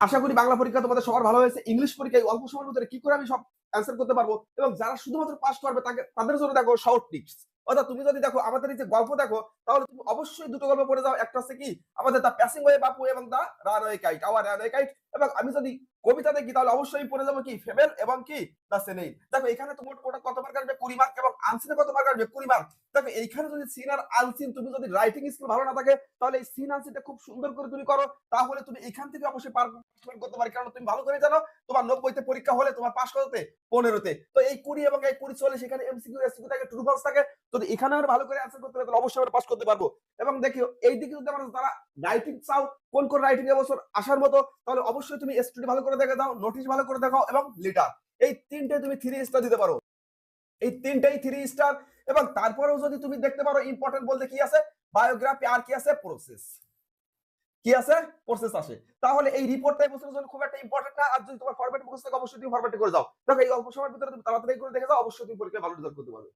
আশা করি বাংলা পরীক্ষা তোমাদের সবার ভালো হয়েছে। ইংলিশ পরীক্ষায় অল্প সময়ের ভিতরে কি করে আমি সব অ্যান্সার করতে পারবো, এবং যারা শুধুমাত্র পাস করবে তাদের জন্য দেখো শর্ট টিপস। অর্থাৎ তুমি যদি দেখো আমাদের এই যে গল্প দেখো, তাহলে তুমি অবশ্যই দুটো গল্প পড়ে যাও। একটা হচ্ছে কি আমাদের দা প্যাসিং ওয়ে বাপু এবং the runway kite, our runway kite. এবং আমি যদি কবিতা দেখি তাহলে অবশ্যই পড়ে যাবো কি ফেবেল এবং কি দা সেনেই। দেখো এখানে তোমার ওটা কত মার্ক আসবে 20 মার্ক, এবং আনসিনে কত মার্ক আসবে 20 মার্ক। দেখো এইখানে যদি সিন আর আনসিন তুমি যদি রাইটিং স্কিল ভালো না থাকে, তাহলে এই সিন আনসিনটা খুব সুন্দর করে তুমি করো, তাহলে তুমি এখান থেকে অবশ্যই পাস করতে পারি। কারণ তুমি ভালো করে জানো তোমার 90 তে পরীক্ষা হলে তোমার পাস করতে 15 তে। তো এই 20 এবং এই 20 চলে, সেখানে এমসিকিউ এসকিউ থাকে, ট্রু ফলস থাকে। যদি এখানে আমরা ভালো করে অ্যান্সার করতে পারি তাহলে অবশ্যই আমরা পাস করতে পারবো। এবং দেখো এই দিকে যদি আমরা যারা রাইটিং চাও, কোন কোন রাইটিং এবছর আসার মতো, তাহলে অবশ্যই তুমি স্টুডি ভালো করে দেখে দাও, নোটিশ ভালো করে দেখাও, এবং লিটার। এই তিনটে তুমি 3 স্টার দিতে পারো, এই তিনটাই 3 স্টার। এবং তারপরেও যদি তুমি দেখতে পারো ইম্পর্টেন্ট বলতে কি আছে, বায়োগ্রাফি আর কি আছে, প্রসেস কি আছে, প্রসেস আসে, তাহলে এই রিপোর্টটা এবছরের জন্য খুব একটা ইম্পর্টেন্ট না। আর যদি তোমার ফরম্যাট মুখস্থ থাকে অবশ্যই তুমি ফরম্যাটে করে যাও। দেখো এই অল্প সময়ের ভিতরে তুমি তাড়াতাড়ি করে দেখে যাও, অবশ্যই তুমি পরীক্ষায় ভালো রেজাল্ট করতে পারবে।